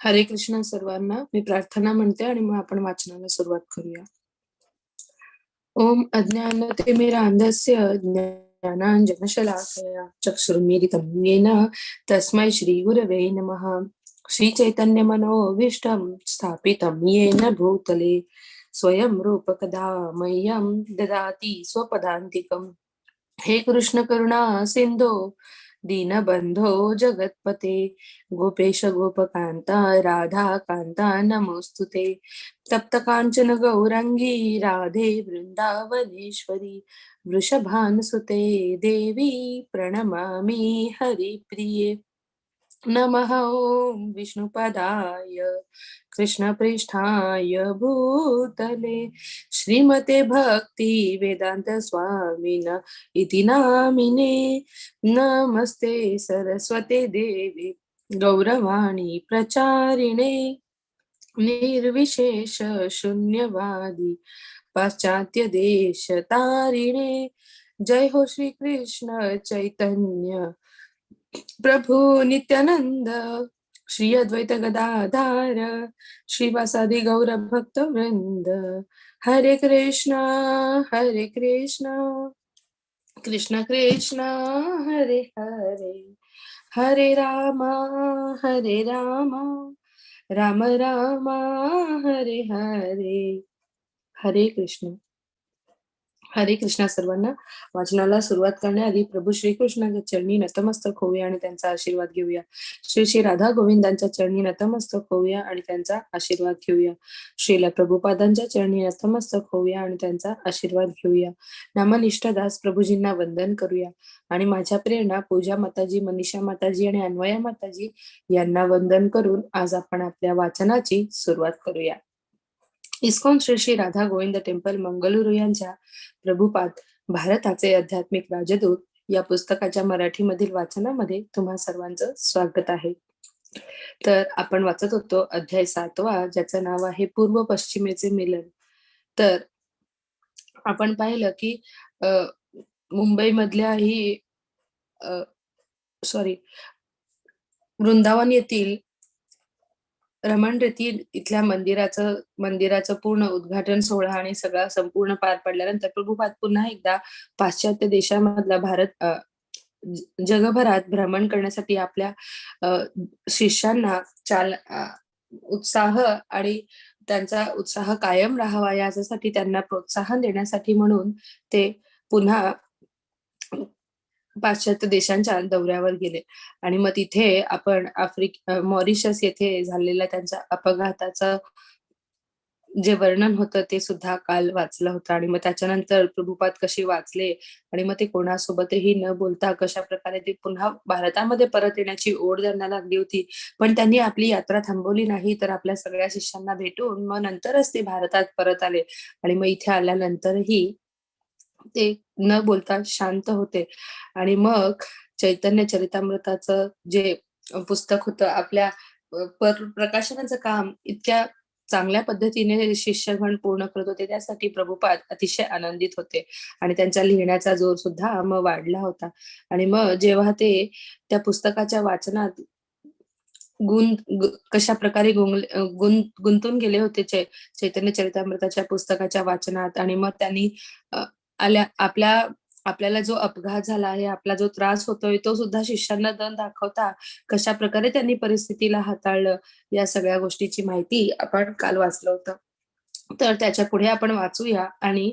हरे कृष्ण सर्वांना. मी प्रार्थना म्हणते आणि मग आपण वाचनाला सुरुवात करूया. ओम अज्ञानतिमिरान्धस्य ज्ञानाञ्जनशलाकया चक्षुर्मीलितं येन तस्मै श्रीगुरवे नमः. श्रीचैतन्यमनोभीष्टं स्थापितं येन भूतले स्वयं रूपकदा मह्यं ददाति स्वपदान्तिकम्. हे कृष्ण करुणा सिंधो दीनबंधो जगत्पते गोपेश गोपकांता राधा कांता नमोस्तुते. तप्त कांचन गौरंगी राधे वृंदावनेश्वरी वृषभानुसुते देवी प्रणमामि हरिप्रिये. नमः ओम विष्णुपदाय कृष्णपृष्ठाय भूतले श्रीमते भक्ति वेदांत स्वामिन इति नामिने. नमस्ते सरस्वते देवी गौरवाणी प्रचारिणे निर्विशेष शून्यवादी पाश्चात्य देश तारिणे. जय हो श्री कृष्ण चैतन्य प्रभु नित्यानंद श्री अद्वैत गदाधार श्रीवासादि गौर भक्त वृंद. हरे कृष्णा कृष्ण कृष्ण हरे हरे हरे रामा राम राम हरे हरे. हरे कृष्ण. हरे कृष्णा सर्वांना. वाचनाला सुरुवात करण्याआधी प्रभू श्रीकृष्णाच्या चरणी नतमस्तक होऊया आणि त्यांचा आशीर्वाद घेऊया. श्री श्री राधा गोविंदांच्या चरणी नतमस्तक होऊया आणि त्यांचा आशीर्वाद घेऊया. श्रीला प्रभुपादांच्या चरणी नतमस्तक होऊया आणि त्यांचा आशीर्वाद घेऊया. नामनिष्ठ दास प्रभूजींना वंदन करूया आणि माझ्या प्रेरणा पूजा माताजी, मनीषा माताजी आणि अन्वया माताजी यांना वंदन करून आज आपण आपल्या वाचनाची सुरुवात करूया. इस्कॉन श्री श्री राधा गोविंद टेम्पल मंगळुरू यांच्या प्रभुपाद भारताचे आध्यात्मिक राजदूत या पुस्तकाच्या मराठीमधील वाचनामध्ये तुम्हा सर्वांचं स्वागत आहे. तर आपण वाचत होतो अध्याय 7वा, ज्याचं नाव आहे पूर्व पश्चिमेचे मिलन. तर आपण पाहिलं की मुंबई मधल्या ही वृंदावन येथील रमण रेती इथल्या मंदिराचं पूर्ण उद्घाटन सोहळा आणि सगळा संपूर्ण पार पडल्यानंतर प्रभुपाद पुन्हा एकदा पाश्चात्य देशामधला भारत जगभरात भ्रमण करण्यासाठी आपल्या शिष्यांना उत्साह आणि त्यांचा उत्साह कायम राहावा यासाठी त्यांना प्रोत्साहन देण्यासाठी म्हणून ते पुन्हा पाश्चात्य देशांच्या दौऱ्यावर गेले. आणि मग तिथे आपण मॉरिशस येथे झालेल्या त्यांच्या अपघाताचं जे वर्णन होतं ते सुद्धा काल वाचलं होतं. आणि मग त्याच्यानंतर प्रभुपाद कसे वाचले आणि मग ते कोणासोबतही न बोलता कशा प्रकारे ते पुन्हा भारतामध्ये परत येण्याची ओढ त्यांना लागली होती, पण त्यांनी आपली यात्रा थांबवली नाही, तर आपल्या सगळ्या शिष्यांना भेटून मग नंतरच ते भारतात परत आले. आणि मग इथे आल्यानंतरही ते न बोलता शांत होते. आणि मग चैतन्य चरितामृताचं जे पुस्तक होतं आपल्या प्रकाशनाचं काम इतक्या चांगल्या पद्धतीने शिष्यगण पूर्ण करत होते, त्यासाठी प्रभुपाद अतिशय आनंदित होते आणि त्यांचा लिहिण्याचा जोर सुद्धा मग वाढला होता. आणि मग जेव्हा ते त्या पुस्तकाच्या वाचनात कशा प्रकारे गुंतून गेले होते चैतन्य चरितामृताच्या पुस्तकाच्या वाचनात, आणि मग त्यांनी आपल्याला जो अपघात झाला आहे, आपला जो त्रास होतोय, तो सुद्धा शिष्यांना न दाखवता कशा प्रकारे त्यांनी परिस्थितीला हाताळलं, या सगळ्या गोष्टीची माहिती आपण काल वाचलं होतं. तर त्याच्या पुढे आपण वाचूया आणि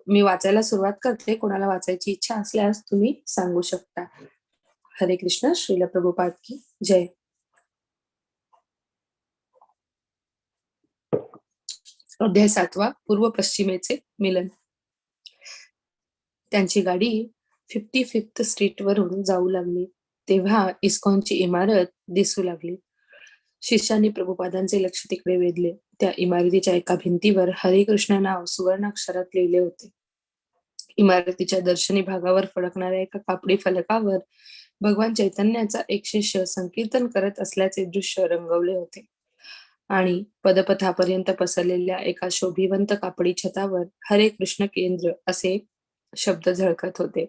मी वाचायला सुरुवात करते. कोणाला वाचायची इच्छा असल्यास तुम्ही सांगू शकता. हरे कृष्ण. श्रील प्रभुपाद की जय. अध्याय 7वा, पूर्व पश्चिमेचे मिलन. त्यांची गाडी 55th स्ट्रीट वरून जाऊ लागली तेव्हा इस्कॉनची इमारत दिसू लागली. शिष्यांनी प्रभुपादांचे लक्ष तिकडे वेधले. त्या इमारतीच्या एका भिंतीवर हरे कृष्ण नाव सुवर्णाक्षरात लिहिले होते. इमारतीच्या दर्शनी भागावर फडकणाऱ्या एका कापडी फलकावर भगवान चैतन्याचा एक शिष्य संकीर्तन करत असल्याचे दृश्य रंगवले होते. आणि पदपथापर्यंत पसरलेल्या एका शोभिवंत कापडी छतावर हरे कृष्ण केंद्र असे शब्द झळकत होते.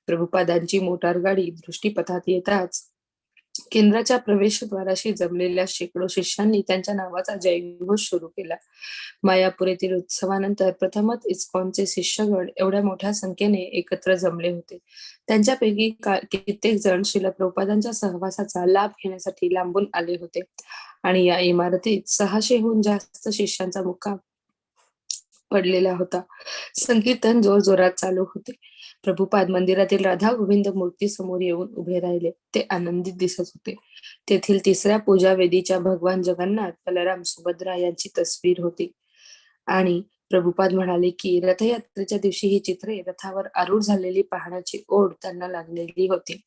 प्रभुपादांची मोटार गाडी दृष्टीपथात येताच केंद्राच्या प्रवेशद्वाराशी जमलेल्या शेकडो शिष्यांनी त्यांच्या नावाचा जयघोष सुरू केला. मायापूर येथील उत्सवानंतर प्रथमच इस्कॉनचे शिष्यगण एवढ्या मोठ्या संख्येने एकत्र जमले होते. त्यांच्यापैकी कित्येक जण श्रील प्रभुपादांच्या सहवासाचा लाभ घेण्यासाठी लांबून आले होते आणि या इमारतीत 600हून जास्त शिष्यांचा मुक्काम पडलेला होता. संकीर्तन जोरजोरात चालू होते. प्रभुपाद मंदिरातील राधा गोविंद मूर्ती समोर येऊन उभे राहिले. ते आनंदित दिसत होते. तेथील तिसऱ्या पूजा वेदीच्या भगवान जगन्नाथ, बलराम, सुभद्रा यांची तस्वीर होती आणि प्रभुपाद म्हणाले की रथयात्रेच्या दिवशी ही चित्रे रथावर आरूढ झालेली पाहण्याची ओढ त्यांना लागलेली होती.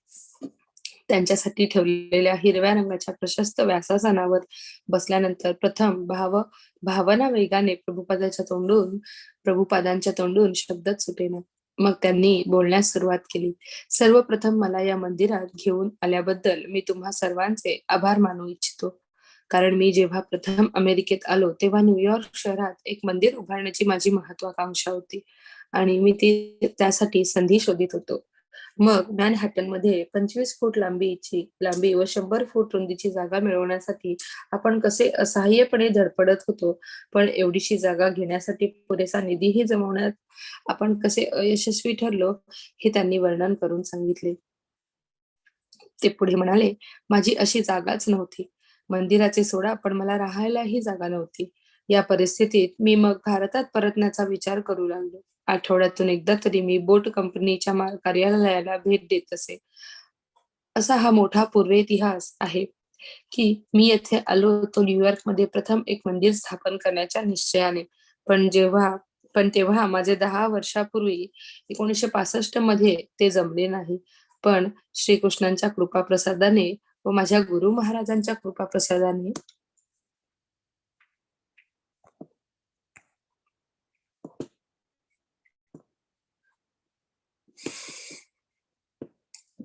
त्यांच्यासाठी ठेवलेल्या हिरव्या रंगाच्या प्रशस्त व्यासासनावर बसल्यानंतर प्रथम भावना वेगाने प्रभुपादांच्या तोंडून शब्दच सुटेना. मग त्यांनी बोलण्यास सुरुवात केली. सर्वप्रथम मला या मंदिरात घेऊन आल्याबद्दल मी तुम्हा सर्वांचे आभार मानू इच्छितो. कारण मी जेव्हा प्रथम अमेरिकेत आलो तेव्हा न्यूयॉर्क शहरात एक मंदिर उभारण्याची माझी महत्वाकांक्षा होती आणि मी त्यासाठी संधी शोधित होतो. मग मॅनहॅटनमध्ये 25 फूट लांबी व 100 फूट रुंदीची जागा मिळवण्यासाठी आपण कसे असहाय्यपणे धडपडत होतो, पण एवढीशी जागा घेण्यासाठी पुरेसा निधीही जमवण्यात आपण कसे अयशस्वी ठरलो, हे त्यांनी वर्णन करून सांगितले. ते पुढे म्हणाले, माझी अशी जागाच नव्हती. मंदिराचे सोडा, पण मला राहायलाही जागा नव्हती. या परिस्थितीत मी मग भारतात परतण्याचा विचार करू लागलो. आठवड्यातून एकदा तरी मी बोट कंपनीच्या कार्यालयाला भेट देत असे. असा हा मोठा पूर्वेइतिहास आहे की मी येथे आलो तो न्यूयॉर्कमध्ये प्रथम एक मंदिर स्थापन करण्याच्या निश्चयाने. पण तेव्हा माझे 10 वर्षापूर्वी 1965 मध्ये ते जमले नाही. पण श्रीकृष्णांच्या कृपाप्रसादाने व माझ्या गुरु महाराजांच्या कृपाप्रसादाने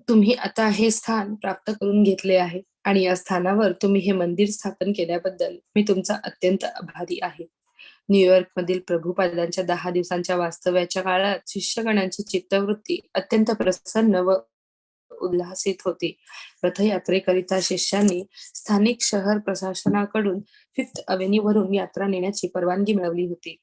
तुम्ही आता हे स्थान प्राप्त करून घेतले आहे आणि या स्थानावर तुम्ही हे मंदिर स्थापन केल्याबद्दल मी तुमचा अत्यंत आभारी आहे. न्यूयॉर्कमधील प्रभुपादांच्या 10 दिवसांच्या वास्तव्याच्या काळात शिष्यगणांची चित्तवृत्ती अत्यंत प्रसन्न व उल्हासित होती. रथयात्रेकरिता शिष्यांनी स्थानिक शहर प्रशासनाकडून फिफ्थ अव्हेन्यूवरून यात्रा नेण्याची परवानगी मिळवली होती.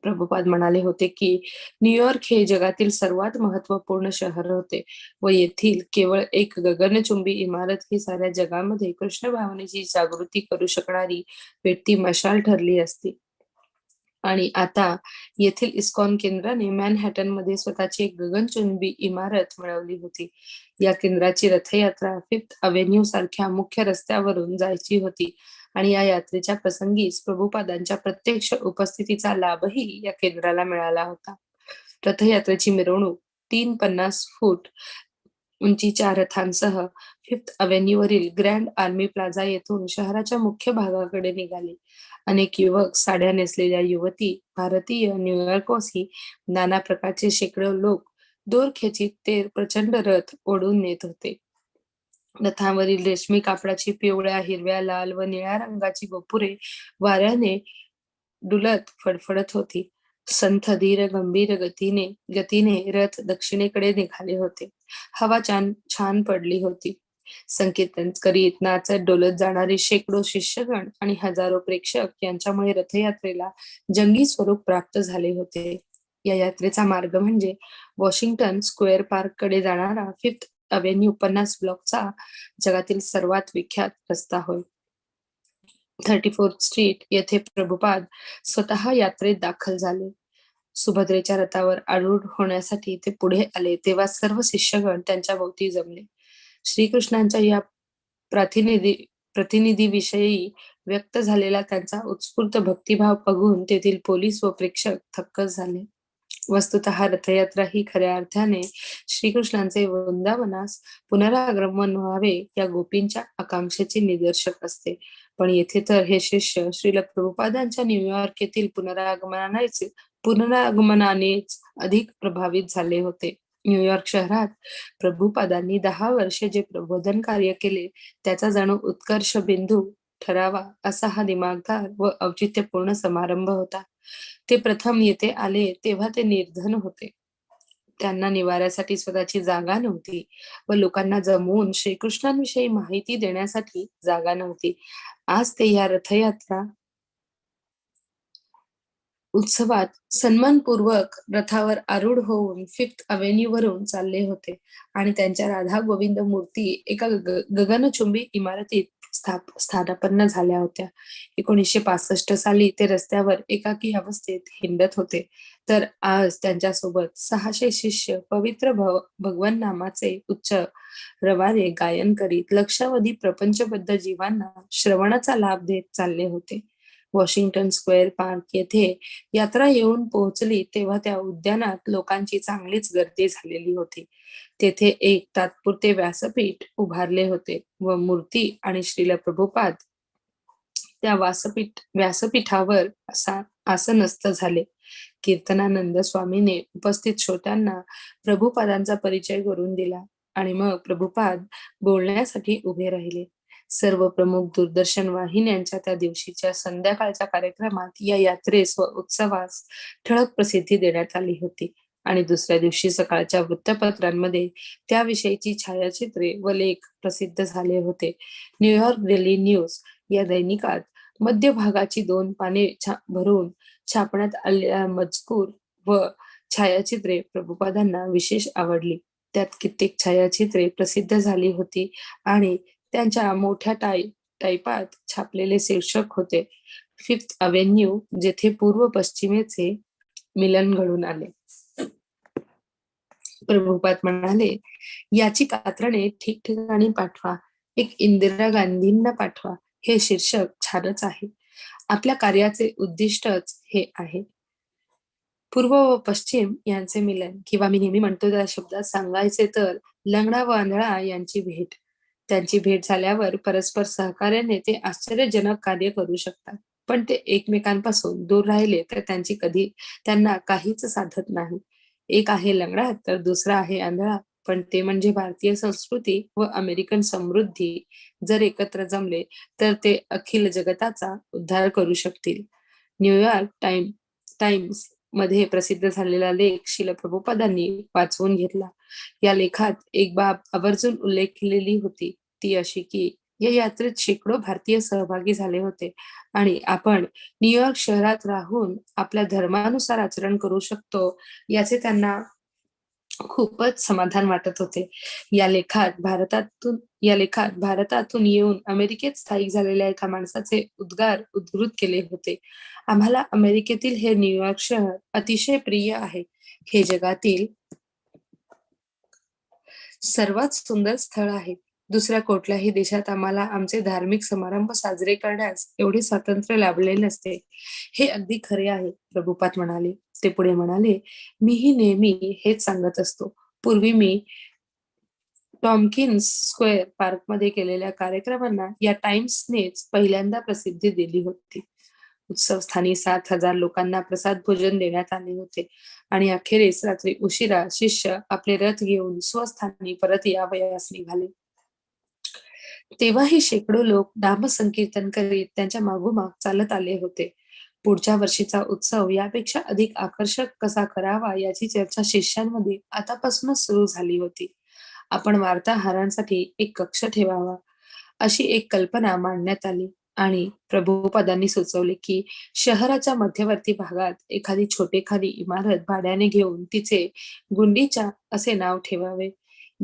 प्रभुपाद म्हणाले होते की न्यूयॉर्क हे जगातील सर्वात महत्त्वपूर्ण शहर होते व येथील केवळ एक गगनचुंबी इमारत ही साऱ्या जगामध्ये कृष्ण भावनेची जागृती करू शकणारी पेटती मशाल ठरली असती. आणि आता येथील इस्कॉन केंद्राने मॅनहॅटनमध्ये स्वतःची एक गगनचुंबी इमारत मिळवली होती. या केंद्राची रथयात्रा फिफ्थ अव्हेन्यू सारख्या मुख्य रस्त्यावरून जायची होती आणि या यात्रेच्या प्रसंगीच प्रभुपादांच्या प्रत्यक्ष उपस्थितीचा लाभही या केंद्राला मिळाला होता. रथयात्रेची मिरवणूक 350 फूट उंचीच्या रथांसह फिफ्थ अव्हेन्यूवरील ग्रँड आर्मी प्लाझा येथून शहराच्या मुख्य भागाकडे निघाली. अनेक युवक, साड्या नेसलेल्या युवती, भारतीय, न्यूयॉर्कवासी, नाना प्रकारचे शेकडो लोक दोरखेचीत ते प्रचंड रथ ओढून नेत होते. रथांवरील रेशमी कापडाची पिवळ्या, हिरव्या, लाल व निळ्या रंगाची गोपुरे वाऱ्याने डुलत फडफडत होती. संथ धीर गंभीर गतीने रथ दक्षिणेकडे निघाले होते. हवा छान पडली होती. संकीर्तन करीत, नाचत, डोलत जाणारे शेकडो शिष्यगण आणि हजारो प्रेक्षक यांच्यामुळे रथयात्रेला जंगी स्वरूप प्राप्त झाले होते. या यात्रेचा मार्ग म्हणजे वॉशिंग्टन स्क्वेअर पार्ककडे जाणारा फिफ्थ अव्हेन्यू 50 ब्लॉकचा जगातील सर्वात विख्यात रस्ता होय. 34th स्ट्रीट येथे प्रभुपाद स्वतः यात्रेत दाखल झाले. सुभद्रेच्या रथावर आरूढ होण्यासाठी ते पुढे आले तेव्हा सर्व शिष्यगण त्यांच्या भोवती जमले. श्रीकृष्णांच्या या प्रतिनिधीविषयी व्यक्त झालेला त्यांचा उत्स्फूर्त भक्तिभाव बघून तेथील पोलीस व प्रेक्षक थक्कच झाले. वस्तुतः रथयात्रा ही खऱ्या अर्थाने श्रीकृष्णांचे वृंदावनास पुनरागमन व्हावे या गोपींच्या आकांक्षेचे निदर्शक असते. पण येथे तर हे शिष्य श्रील प्रभुपादांच्या न्यूयॉर्क येथील पुनरागमनानेच अधिक प्रभावित झाले होते. न्यूयॉर्क शहरात प्रभुपादांनी 10 वर्षे जे प्रबोधन कार्य केले त्याचा जणू उत्कर्ष बिंदू ठरावा असा हा दिमागदार व औचित्यपूर्ण समारंभ होता. ते प्रथम येथे आले तेव्हा ते निर्धन होते. त्यांना निवाऱ्यासाठी स्वतःची जागा नव्हती व लोकांना जमवून श्रीकृष्णांविषयी माहिती देण्यासाठी जागा नव्हती. आज ते या रथयात्रा उत्सवात सन्मानपूर्वक रथावर आरूढ होऊन फिफ्थ अव्हेन्यू वरून चालले होते आणि त्यांच्या राधा गोविंद मूर्ती एका गगनचुंबी इमारतीत स्थानापन्न झाल्या होत्या. 1965 साली ते रस्त्यावर एकाकी अवस्थेत हिंडत होते, तर आज त्यांच्यासोबत 600 शिष्य पवित्र भगवन नामाचे उच्च रवाने गायन करीत लक्षावधी प्रपंचबद्ध जीवांना श्रवणाचा लाभ देत चालले होते. वॉशिंग्टन स्क्वेअर पार्क येथे यात्रा येऊन पोहोचली तेव्हा त्या उद्यानात लोकांची चांगलीच गर्दी झालेली होती. तेथे एक तात्पुरते व्यासपीठ उभारले होते व मूर्ती आणि श्रील प्रभुपाद त्या व्यासपीठावर आसनस्थ झाले. कीर्तनानंद स्वामीने उपस्थित श्रोत्यांना प्रभुपादांचा परिचय करून दिला आणि मग प्रभुपाद बोलण्यासाठी उभे राहिले. सर्व प्रमुख दूरदर्शन वाहिन्यांच्या त्या दिवशीच्या संध्याकाळच्या कार्यक्रमात या यात्रेस व उत्सवास ठळक प्रसिद्धी देण्यात आली होती आणि दुसऱ्या दिवशी सकाळच्या वृत्तपत्रांमध्ये त्याविषयीची छायाचित्रे व लेख प्रसिद्ध झाले होते. न्यूयॉर्क डेली न्यूज या दैनिकात मध्यभागाची 2 पाने भरून छापण्यात आलेला मजकूर व छायाचित्रे प्रभुपादांना विशेष आवडली. त्यात कित्येक छायाचित्रे प्रसिद्ध झाली होती आणि त्यांच्या मोठ्या टाईपात छापलेले शीर्षक होते, फिफ्थ अव्हेन्यू जेथे पूर्व पश्चिमेचे मिलन घडून आले. प्रभुपाद म्हणाले, याची कात्रणे ठिकठिकाणी पाठवा, एक इंदिरा गांधींना पाठवा. हे शीर्षक छानच आहे. आपल्या कार्याचे उद्दिष्टच हे आहे. पूर्व व पश्चिम यांचे मिलन, किंवा मी नेहमी म्हणतो त्या शब्दात सांगायचे तर लंगडा व आंधळा यांची भेट. त्यांची भेट झाल्यावर परस्पर सहकार्याने ते आश्चर्यजनक कार्य करू शकतात. पण ते एकमेकांपासून दूर राहिले तर त्यांना काहीच साधत नाही. एक आहे लंगडा तर दुसरा आहे आंधळा, पण ते म्हणजे भारतीय संस्कृती व अमेरिकन समृद्धी जर एकत्र जमले तर ते अखिल जगताचा उद्धार करू शकतील. न्यूयॉर्क टाइम्स मध्ये प्रसिद्ध झालेला लेख श्रील प्रभुपादांनी वाचवून घेतला. या लेखात एक बाब आवर्जून उल्लेखलेली होती, ती अशी की या यात्रेत शेकडो भारतीय सहभागी झाले होते आणि आपण न्यूयॉर्क शहरात राहून आपल्या धर्मानुसार आचरण करू शकतो याचे त्यांना खूपच समाधान वाटत होते. या लेखात भारतातून येऊन अमेरिकेत स्थायिक झालेल्या एका माणसाचे उद्गार उद्धृत केले होते. आम्हाला अमेरिकेतील हे न्यूयॉर्क शहर अतिशय प्रिय आहे. हे जगातील सर्वात सुंदर स्थळ आहे. दुसऱ्या कुठल्याही देशात आम्हाला आमचे धार्मिक समारंभ साजरे करण्यास एवढे स्वातंत्र्य लाभले नसते. हे अगदी खरे आहे, प्रभुपाद म्हणाले. ते पुढे म्हणाले, मीही नेहमी हेच सांगत असतो. पूर्वी मी टॉम्किन्स स्क्वेअर पार्कमध्ये केलेल्या कार्यक्रमांना या टाइम्सनेच पहिल्यांदा प्रसिद्धी दिली होती. उत्सवस्थानी 7,000 लोकांना प्रसाद भोजन देण्यात आले होते आणि अखेरीस रात्री उशिरा शिष्य आपले रथ घेऊन स्वस्थानी परत यावयास निघाले. तेव्हाही शेकडो लोक नामसंकीर्तन करीत त्यांच्या मागोमाग चालत आले होते. पुढच्या वर्षीचा उत्सव यापेक्षा अधिक आकर्षक कसा करावा याची चर्चा शिष्यांमध्ये आतापासूनच सुरू झाली होती. आपण वार्ताहरांसाठी एक कक्ष ठेवावा, अशी एक कल्पना मांडण्यात आली आणि प्रभुपादांनी सुचवले की शहराच्या मध्यवर्ती भागात एखादी छोटेखानी इमारत भाड्याने घेऊन तिचे गुंडीचा असे नाव ठेवावे.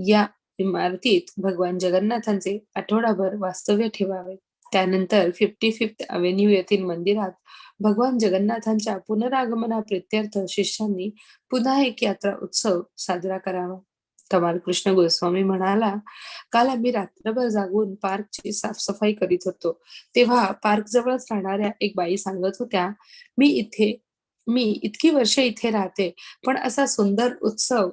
या इमारतीत भगवान जगन्नाथांचे आठवडाभर वास्तव्य ठेवावे. त्यानंतर 55th अव्हेन्यू येथील मंदिरात भगवान जगन्नाथांच्या पुनरागमनाप्रित्यर्थ शिष्यांनी पुन्हा एक यात्रा उत्सव साजरा करावा. कमाल कृष्ण गोस्वामी म्हणाला, काल आम्ही रात्रभर जागून पार्कची साफसफाई करीत होतो. तेव्हा पार्क जवळच राहणाऱ्या एक बाई सांगत होत्या, मी इतकी वर्ष इथे राहते, पण असा सुंदर उत्सव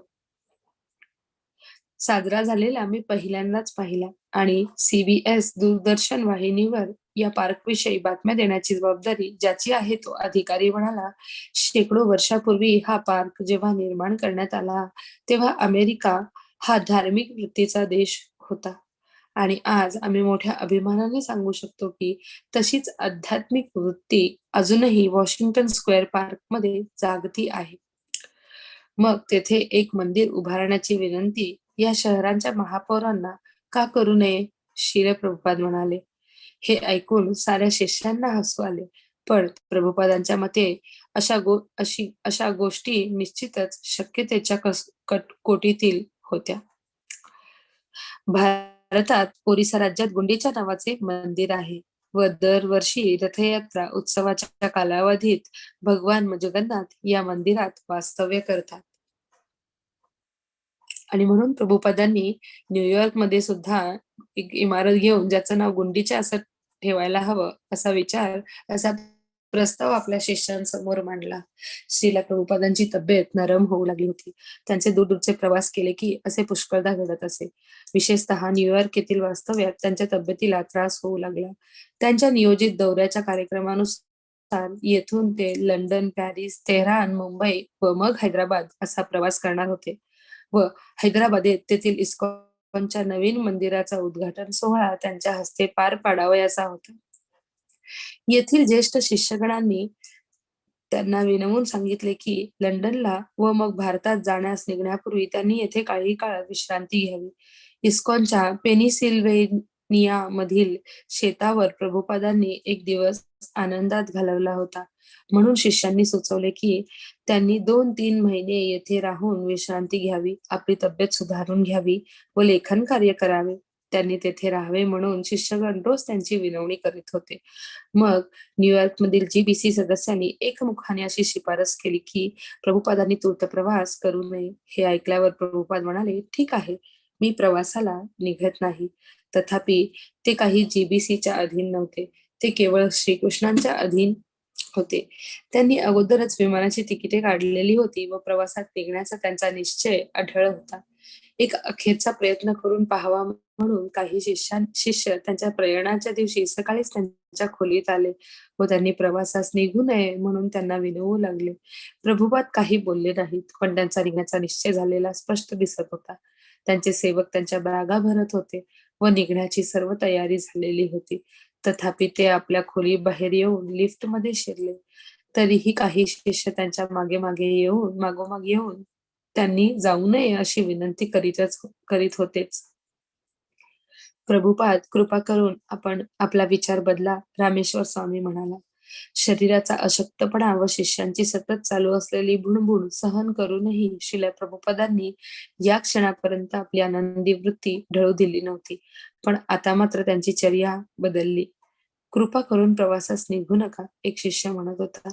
साजरा झालेला मी पहिल्यांदाच पाहिला आणि CBS दूरदर्शन वाहिनीवर या पार्कविषयी बातम्या देण्याची जबाबदारी ज्याची आहे तो अधिकारी म्हणाला, शेकडो वर्षापूर्वी हा पार्क जेव्हा निर्माण करण्यात आला तेव्हा अमेरिका हा धार्मिक वृत्तीचा देश होता आणि आज आम्ही मोठ्या अभिमानाने सांगू शकतो की तशीच आध्यात्मिक वृत्ती अजूनही वॉशिंग्टन स्क्वेअर पार्कमध्ये जागती आहे. मग तेथे एक मंदिर उभारण्याची विनंती या शहरांच्या महापौरांना का करू नये? श्रील प्रभुपाद म्हणाले. हे ऐकून साऱ्या शिष्यांना हसू आले. पण प्रभुपादांच्या मते अशा गोष्टी निश्चितच शक्यतेच्या कोटीतील होत्या. भारतात ओरिसा राज्यात गुंडीच्या नावाचे मंदिर आहे व दरवर्षी रथयात्रा उत्सवाच्या कालावधीत भगवान जगन्नाथ या मंदिरात वास्तव्य करतात. आणि म्हणून प्रभुपादांनी न्यूयॉर्कमध्ये सुद्धा एक इमारत घेऊन ज्याचं नाव गुंडीचा असं ठेवायला हवं असा प्रस्ताव आपल्या शिष्यांसमोर मांडला. श्रीला प्रभुपादांची तब्येत नरम होऊ लागली होती. त्यांचे दूरदूरचे प्रवास केले की असे पुष्कळदा घडत असे. विशेषतः न्यूयॉर्क येथील वास्तव्यात त्यांच्या तब्येतीला त्रास होऊ लागला. त्यांच्या नियोजित दौऱ्याच्या कार्यक्रमानुसार येथून ते लंडन, पॅरिस, तेहरान, मुंबई व मग हैदराबाद असा प्रवास करणार होते व हैदराबादेत तेथील इस्कॉनच्या नवीन मंदिराचा उद्घाटन सोहळा त्यांच्या हस्ते पार पाडावयाचा होता. येथील ज्येष्ठ शिष्यगणांनी त्यांना विनवून सांगितले की लंडनला व मग भारतात जाण्यास निघण्यापूर्वी त्यांनी येथे काही काळ विश्रांती घ्यावी. इस्कॉनच्या पेनिसिल्व्हेनिया मधील शेतावर प्रभुपादांनी एक दिवस आनंदात घालवला होता. म्हणून शिष्यांनी सुचवले की त्यांनी 2-3 महिने येथे राहून विश्रांती घ्यावी, आपली तब्येत सुधारून घ्यावी व लेखन कार्य करावे. त्यांनी तेथे राहावे म्हणून शिष्यगण रोज त्यांची विनवणी करीत होते. मग न्यूयॉर्कमधील जीबीसी सदस्यांनी एकमुखाने अशी शिफारस केली की प्रभुपादांनी तूर्त प्रवास करू नये. हे ऐकल्यावर प्रभुपाद म्हणाले, ठीक आहे, मी प्रवासाला निघत नाही. तथापि ते काही जीबीसीच्या अधीन नव्हते. ते केवळ श्रीकृष्णांच्या अधीन होते. त्यांनी अगोदरच विमानाची तिकिटे काढलेली होती व प्रवासात निघण्याचा त्यांचा निश्चय अढळ होता. एक अखेरचा प्रयत्न करून पाहावा म्हणून काही शिष्य त्यांच्या प्रयाणाच्या दिवशी सकाळीच त्यांच्या खोलीत आले व त्यांनी प्रवासास निघू नये म्हणून त्यांना विनवू लागले. प्रभुपाद काही बोलले नाहीत, पण त्यांचा निघण्याचा निश्चय झालेला स्पष्ट दिसत होता. त्यांचे सेवक त्यांच्या बॅगा भरत होते व निघण्याची सर्व तयारी झालेली होती. तथापि ते आपल्या खोलीबाहेर येऊन लिफ्टमध्ये शिरले. तरीही काही शिष्य त्यांच्या मागोमाग येऊन त्यांनी जाऊ नये अशी विनंती करीत होतेच. प्रभुपाद, कृपा करून आपण आपला विचार बदला, रामेश्वर स्वामी म्हणाला. शरीराचा अशक्तपणा व शिष्यांची सतत चालू असलेली भुणभुण सहन करूनही श्रील प्रभुपादांनी या क्षणापर्यंत आपली आनंदी वृत्ती ढळू दिली नव्हती. पण आता मात्र त्यांची चर्या बदलली. कृपा करून प्रवासास निघू नका, एक शिष्य म्हणत होता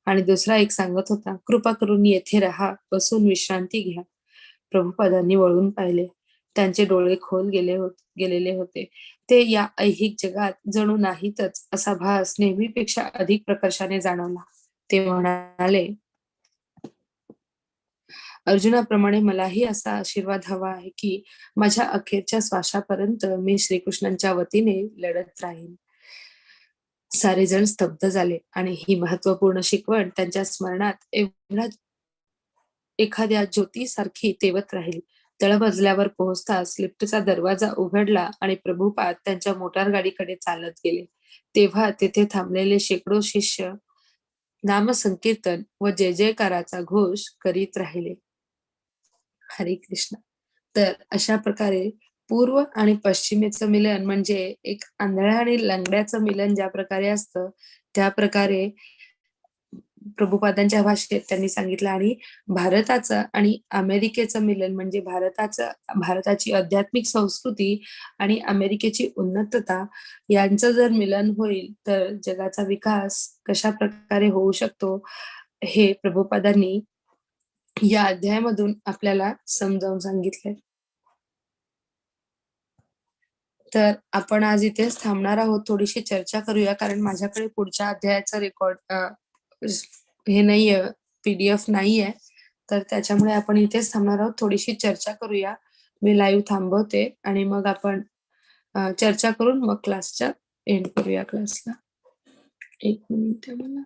आणि दुसरा एक सांगत होता, कृपा करून येथे राहा, बसून विश्रांती घ्या. प्रभुपादांनी वळून पाहिले. त्यांचे डोळे खोल गेलेले होते. ते या ऐहिक जगात जणू नाहीतच असा भास नेहमीपेक्षा अधिक प्रकर्षाने जाणवला. ते म्हणाले, अर्जुनाप्रमाणे मलाही असा आशीर्वाद हवा आहे की माझ्या अखेरच्या श्वासापर्यंत मी श्रीकृष्णांच्या वतीने लढत राहीन. सारे जण स्तब्ध झाले आणि ही महत्वपूर्ण शिकवण त्यांच्या स्मरणात एखाद्या ज्योतीसारखी तेवत राहिली. तळमजल्यावर पोहोचताच लिफ्टचा दरवाजा उघडला आणि प्रभुपाद त्यांच्या मोटारगाडीकडे चालत गेले. तेव्हा तेथे थांबलेले शेकडो शिष्य नामसंकीर्तन व जय जयकाराचा घोष करीत राहिले. हरे कृष्ण. तर अशा प्रकारे पूर्व आणि पश्चिमेचं मिलन म्हणजे एक आंधळ्या आणि लंगड्याचं मिलन ज्या प्रकारे असतं, त्या प्रकारे प्रभुपादांच्या भाषेत त्यांनी सांगितलं आणि भारताचं आणि अमेरिकेचं मिलन म्हणजे भारताची आध्यात्मिक संस्कृती आणि अमेरिकेची उन्नतता यांचं जर मिलन होईल तर जगाचा विकास कशा प्रकारे होऊ शकतो हे प्रभुपादांनी या अध्यायामधून आपल्याला समजावून सांगितलंय. तर आपण आज इथेच थांबणार आहोत. थोडीशी चर्चा करूया कारण माझ्याकडे पुढच्या अध्यायाचा हे नाहीये, पीडीएफ नाहीये. तर त्याच्यामुळे आपण इथेच थांबणार आहोत. थोडीशी चर्चा करूया. मी लाईव्ह थांबवते आणि मग आपण चर्चा करून मग क्लासच्या एंड करूया क्लासला. 1 मिनिट मला